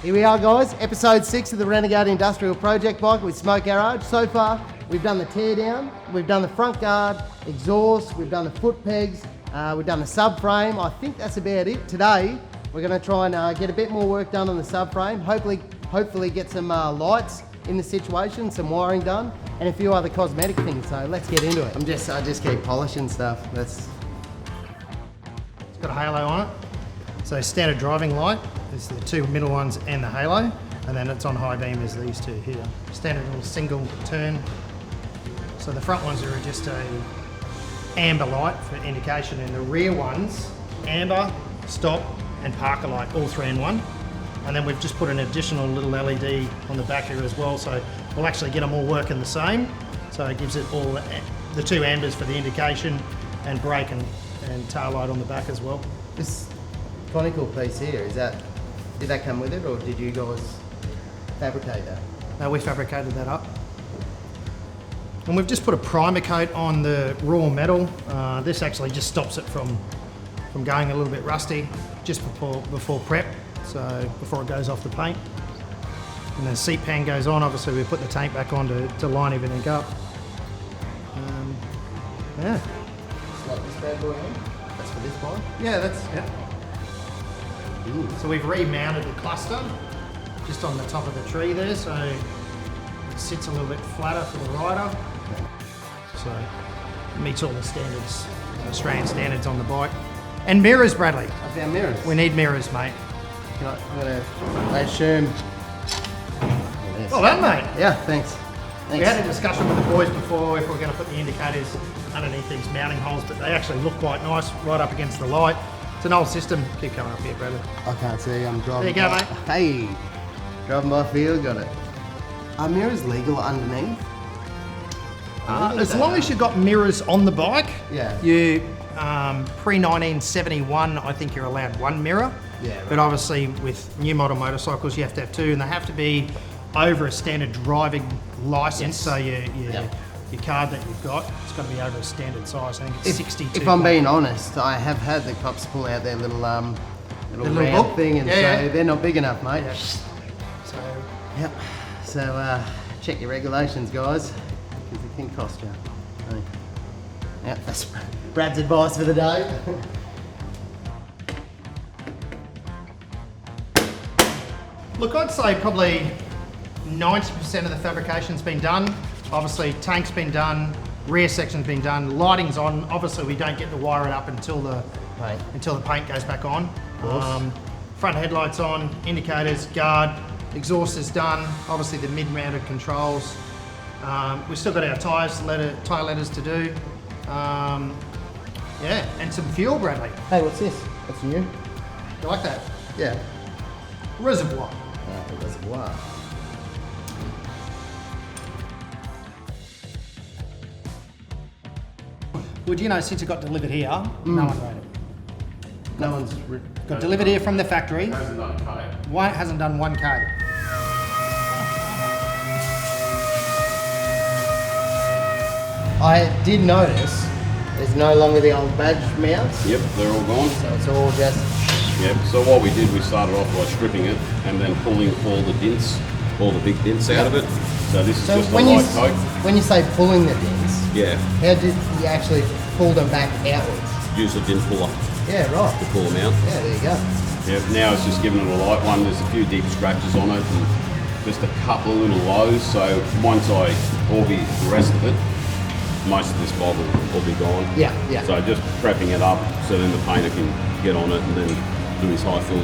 Here we are, guys, episode 6 of the Renegade Industrial Project Bike with Smoke Garage. So far, we've done the tear down, we've done the front guard, exhaust, we've done the foot pegs, we've done the subframe. I think that's about it. Today, we're going to try and get a bit more work done on the subframe. Hopefully get some lights in the situation, some wiring done, and a few other cosmetic things. So let's get into it. I just keep polishing stuff. It's got a halo on it. So standard driving light is the two middle ones and the halo, and then it's on high beam is these two here. Standard little single turn. So the front ones are just a amber light for indication, and the rear ones, amber, stop, and parker light, all 3 in 1. And then we've just put an additional little LED on the back here as well, so we'll actually get them all working the same. So it gives it all the 2 ambers for the indication and brake and tail light on the back as well. this conical piece here, did that come with it, or did you guys fabricate that? No, we fabricated that up. And we've just put a primer coat on the raw metal. This actually just stops it from going a little bit rusty just before prep, so before it goes off the paint. And the seat pan goes on, obviously we put the tank back on to line everything up. Yeah. Slot this bad boy on? That's for this bike? Yeah. Ooh. So we've remounted the cluster just on the top of the tree there, so it sits a little bit flatter for the rider. So it meets all the standards, Australian standards on the bike. And mirrors, Bradley. I found mirrors. We need mirrors, mate. I'm gonna assume. Well done, mate. Yeah, thanks. We had a discussion with the boys before if we're going to put the indicators underneath these mounting holes, but they actually look quite nice right up against the light. It's an old system. Keep coming up here, Bradley. I can't see, I'm driving. There you go, mate. Hey, driving by field, got it. Are mirrors legal underneath? As long as you've got mirrors on the bike, Yeah. you pre-1971, I think you're allowed 1 mirror. Yeah, right. But obviously with new model motorcycles, you have to have 2, and they have to be over a standard driving license. Yes. So your card that you've got, it's got to be over a standard size. I think it's 62. If I'm being honest, I have had the cops pull out their little round book thing and say they're not big enough, mate. Yeah. So Yep. So check your regulations, guys, because it can cost you. Yeah, that's Brad's advice for the day. look, I'd say probably 90% of the fabrication's been done. Obviously, tank's been done, rear section's been done, lighting's on. Obviously, we don't get to wire it up until the paint goes back on. Front headlights on, indicators, guard, exhaust is done. Obviously, the mid-mounted controls. We've still got our tyre letters to do. Yeah, and some fuel, Bradley. Hey, what's this? That's new. You like that? Yeah. Reservoir. The reservoir. Well, do you know, since it got delivered here, no one wrote it. No one's Got delivered here from the factory. Hasn't done a K. Hasn't done 1K. I did notice there's no longer the old badge mounts. Yep, they're all gone. So it's all just. Yep, so what we did, we started off by stripping it and then pulling all the dints, all the big dints out of it. So this is just a light coat. When you say pulling the dents, Yeah, how did you actually pull them back outwards? use a dint puller Yeah, right. to pull them out. Yeah, there you go. Yep, now it's just giving it a light one. There's a few deep scratches on it and just a couple of little lows. So once I Orby the rest of it, most of this bob will be gone. Yeah, yeah. So just prepping it up so then the painter can get on it and then do his high fill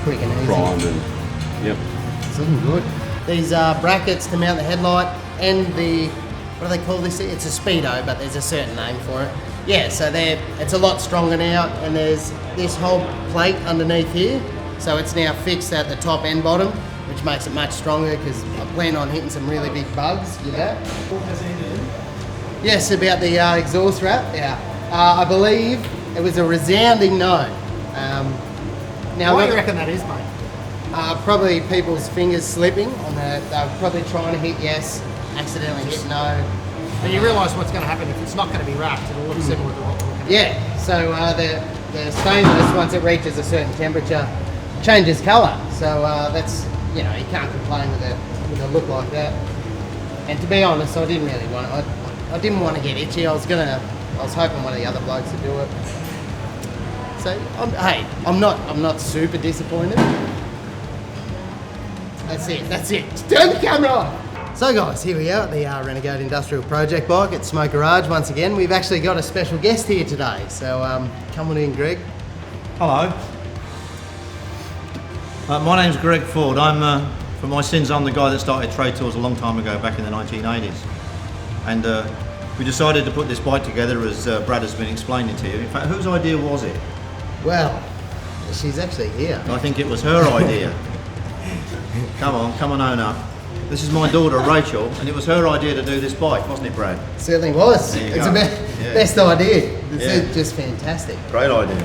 Quick and easy. prime and yep. It's looking good. These brackets to mount the headlight and the, what do they call this? It's a speedo, but there's a certain name for it. Yeah, so it's a lot stronger now, and there's this whole plate underneath here. So it's now fixed at the top and bottom, which makes it much stronger because I plan on hitting some really big bugs, you know? Yes, about the exhaust wrap, yeah. I believe it was a resounding no. Now, What do you reckon that is, mate? Probably people's fingers slipping, and they're probably trying to hit yes, accidentally hit no. But you realise what's going to happen if it's not going to be wrapped, it'll look similar to what we're looking at. Yeah, so the stainless, once it reaches a certain temperature, changes colour. So that's, you know, you can't complain with a look like that. And to be honest, I didn't really want it. I didn't want to get itchy. I was hoping one of the other blokes would do it. So I'm not super disappointed. That's it. Just turn the camera off. So guys, here we are at the Renegade Industrial Project Bike at Smoke Garage once again. We've actually got a special guest here today. So come on in, Greg. Hello. My name's Greg Ford. For my sins, I'm the guy that started TradeTools a long time ago, back in the 1980s. And we decided to put this bike together, as Brad has been explaining to you. In fact, whose idea was it? Well, she's actually here. I think it was her idea. Come on, own up. This is my daughter, Rachel, and it was her idea to do this bike, wasn't it, Brad? Certainly was. There you It's go. the best idea. It's just fantastic. Great idea.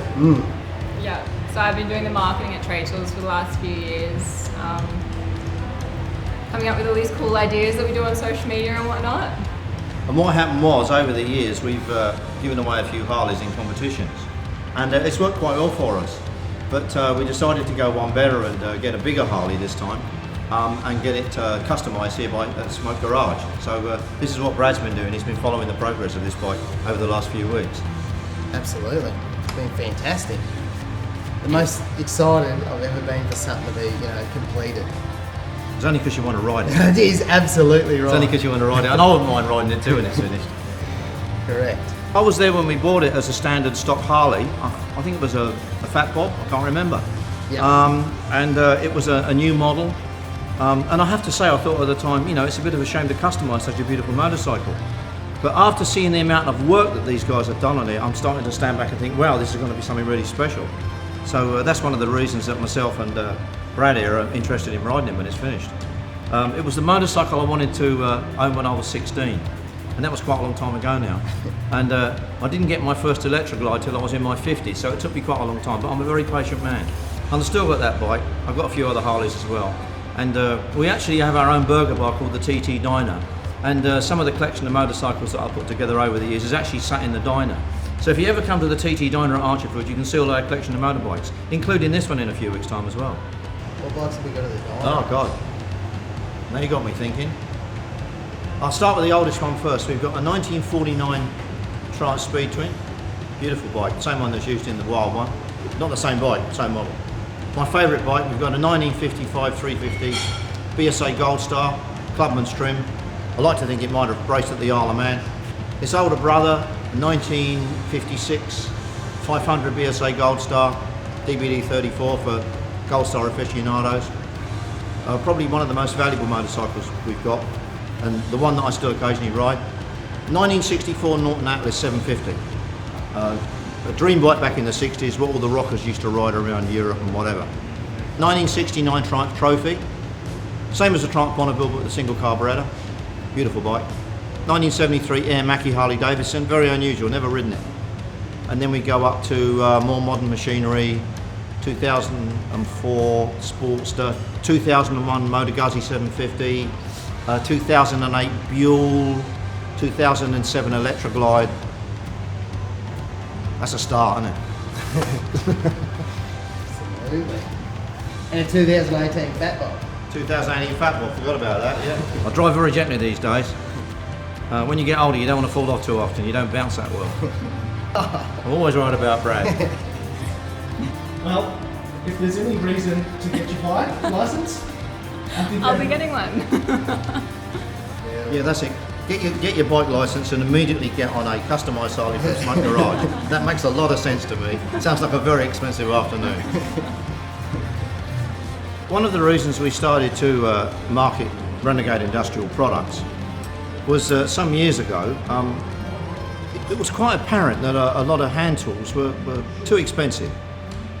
Yeah, so I've been doing the marketing at TradeTools for the last few years, coming up with all these cool ideas that we do on social media and whatnot. And what happened was, over the years, we've given away a few Harleys in competitions, and it's worked quite well for us. But we decided to go one better and get a bigger Harley this time, and get it customised here by Smoke Garage. So this is what Brad's been doing. He's been following the progress of this bike over the last few weeks. Absolutely. It's been fantastic. The most excited I've ever been for something to be, you know, completed. It's only because you want to ride it. It is absolutely right. It's only because you want to ride it, and I wouldn't mind riding it too when it's finished. Correct. I was there when we bought it as a standard stock Harley. I think it was a Fat Bob, I can't remember. Yeah. It was a new model. And I have to say, I thought at the time, you know, it's a bit of a shame to customise such a beautiful motorcycle. But after seeing the amount of work that these guys have done on it, I'm starting to stand back and think, wow, this is going to be something really special. So that's one of the reasons that myself and Brad here are interested in riding it when it's finished. It was the motorcycle I wanted to own when I was 16. And that was quite a long time ago now. And I didn't get my first electric glide till I was in my 50s, so it took me quite a long time, but I'm a very patient man. And I still got that bike. I've got a few other Harleys as well. And we actually have our own burger bar called the TT Diner. And some of the collection of motorcycles that I put together over the years is actually sat in the diner. So if you ever come to the TT Diner at Archerford, you can see all our collection of motorbikes, including this one in a few weeks' time as well. What bikes have we got at the diner? Oh God, now you got me thinking. I'll start with the oldest one first. We've got a 1949 Triumph Speed Twin. Beautiful bike, same one that's used in the Wild One. Not the same bike, same model. My favourite bike, we've got a 1955 350 BSA Gold Star, Clubman's trim. I like to think it might have raced at the Isle of Man. Its older brother, 1956 500 BSA Gold Star, DBD 34 for Gold Star aficionados. Probably one of the most valuable motorcycles we've got, and the one that I still occasionally ride. 1964 Norton Atlas 750. A dream bike back in the 60s, what all the rockers used to ride around Europe and whatever. 1969 Triumph Trophy. Same as the Triumph Bonneville, but with a single carburettor. Beautiful bike. 1973 Air Mackie Harley Davidson, very unusual, never ridden it. And then we go up to more modern machinery, 2004 Sportster, 2001 Motor Guzzi 750, 2008 Buell, 2007 Electra Glide. That's a start, isn't it? Absolutely. And a 2018 Fat Bob. 2018 Fat Bob, forgot about that, yeah. I drive very gently these days. When you get older, you don't want to fall off too often, you don't bounce that well. I'm always right about Brad. Well, if there's any reason to get your bike licence, I'll be getting one. Yeah, that's it. Get your bike licence and immediately get on a customised Harley from Smoke Garage. That makes a lot of sense to me. Sounds like a very expensive afternoon. One of the reasons we started to market Renegade Industrial products was some years ago, it was quite apparent that a lot of hand tools were too expensive.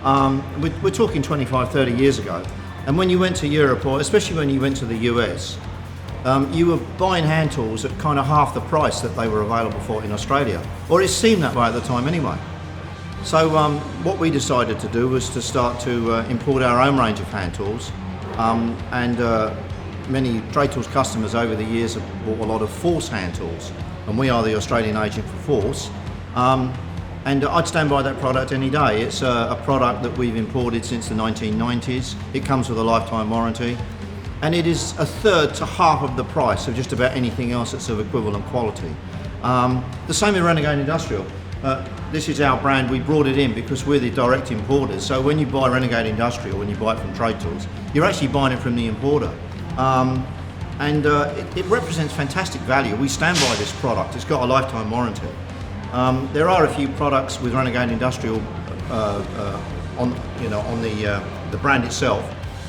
We're talking 25, 30 years ago. And when you went to Europe, or especially when you went to the US, you were buying hand tools at kind of half the price that they were available for in Australia. Or it seemed that way at the time anyway. So what we decided to do was to start to import our own range of hand tools. Many TradeTools customers over the years have bought a lot of Force hand tools. And we are the Australian agent for Force. And I'd stand by that product any day. It's a product that we've imported since the 1990s. It comes with a lifetime warranty. And it is a third to half of the price of just about anything else that's of equivalent quality. The same with Renegade Industrial. This is our brand. We brought it in because we're the direct importers. So when you buy Renegade Industrial, when you buy it from TradeTools, you're actually buying it from the importer. It represents fantastic value. We stand by this product. It's got a lifetime warranty. There are a few products with Renegade Industrial on the brand itself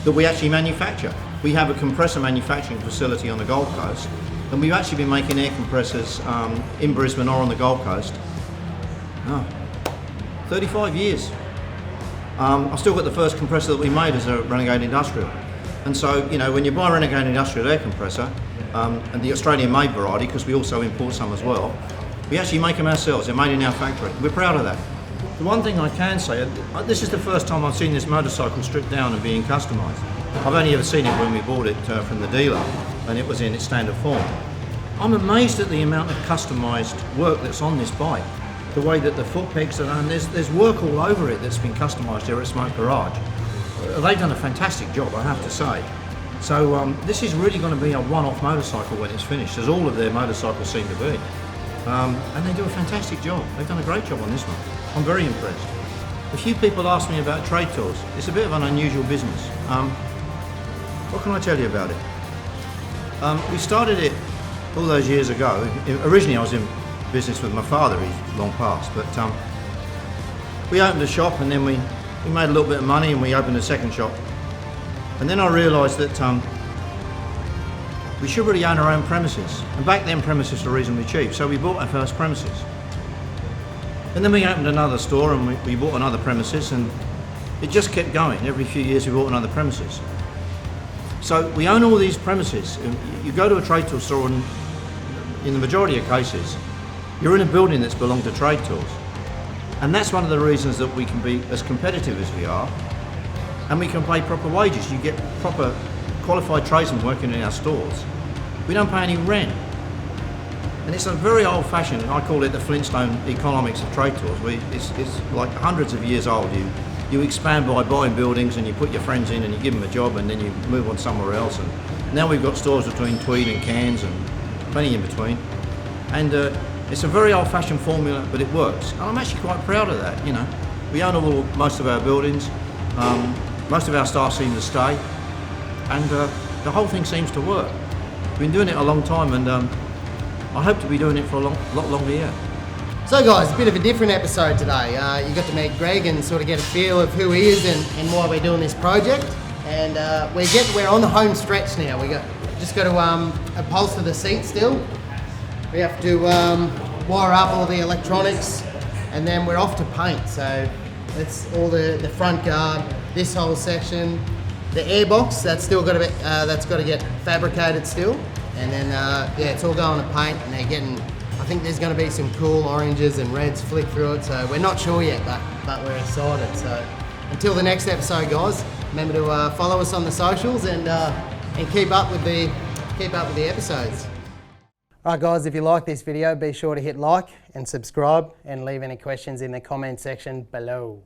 that we actually manufacture. We have a compressor manufacturing facility on the Gold Coast, and we've actually been making air compressors in Brisbane or on the Gold Coast. 35 years. I've still got the first compressor that we made as a Renegade Industrial. And so, when you buy a Renegade Industrial air compressor, and the Australian-made variety, because we also import some as well, we actually make them ourselves. They're made in our factory. We're proud of that. The one thing I can say, this is the first time I've seen this motorcycle stripped down and being customised. I've only ever seen it when we bought it from the dealer, and it was in its standard form. I'm amazed at the amount of customised work that's on this bike. The way that the foot pegs are done, there's work all over it that's been customised here at Smoke Garage. They've done a fantastic job, I have to say. So this is really going to be a one-off motorcycle when it's finished, as all of their motorcycles seem to be. And they do a fantastic job. They've done a great job on this one. I'm very impressed. A few people ask me about TradeTools. It's a bit of an unusual business. What can I tell you about it? We started it all those years ago. Originally I was in business with my father, he's long past, but we opened a shop, and then we made a little bit of money, and we opened a second shop. And then I realised that we should really own our own premises. And back then premises were reasonably cheap, so we bought our first premises. And then we opened another store, and we bought another premises, and it just kept going. Every few years we bought another premises. So we own all these premises. You go to a TradeTools store, and in the majority of cases, you're in a building that's belonged to TradeTools. And that's one of the reasons that we can be as competitive as we are, and we can pay proper wages. You get proper qualified tradesmen working in our stores. We don't pay any rent. And it's a very old-fashioned, I call it the Flintstone economics of TradeTools. It's like hundreds of years old. You expand by buying buildings, and you put your friends in, and you give them a job, and then you move on somewhere else. And now we've got stores between Tweed and Cairns, and plenty in between. And it's a very old-fashioned formula, but it works. And I'm actually quite proud of that, We own most of our buildings. Most of our staff seem to stay. And the whole thing seems to work. We've been doing it a long time, and I hope to be doing it for a lot longer yet. So guys, a bit of a different episode today. You got to meet Greg and sort of get a feel of who he is and why we're doing this project. And we're on the home stretch now. Just got to upholster the seat still. We have to wire up all the electronics, and then we're off to paint. So that's all the front guard, this whole section, the airbox that's still got to get fabricated still, and then it's all going to paint. And they're getting, I think there's going to be some cool oranges and reds flick through it. So we're not sure yet, but we're excited. So until the next episode, guys, remember to follow us on the socials and keep up with the episodes. Alright guys, if you like this video, be sure to hit like and subscribe, and leave any questions in the comment section below.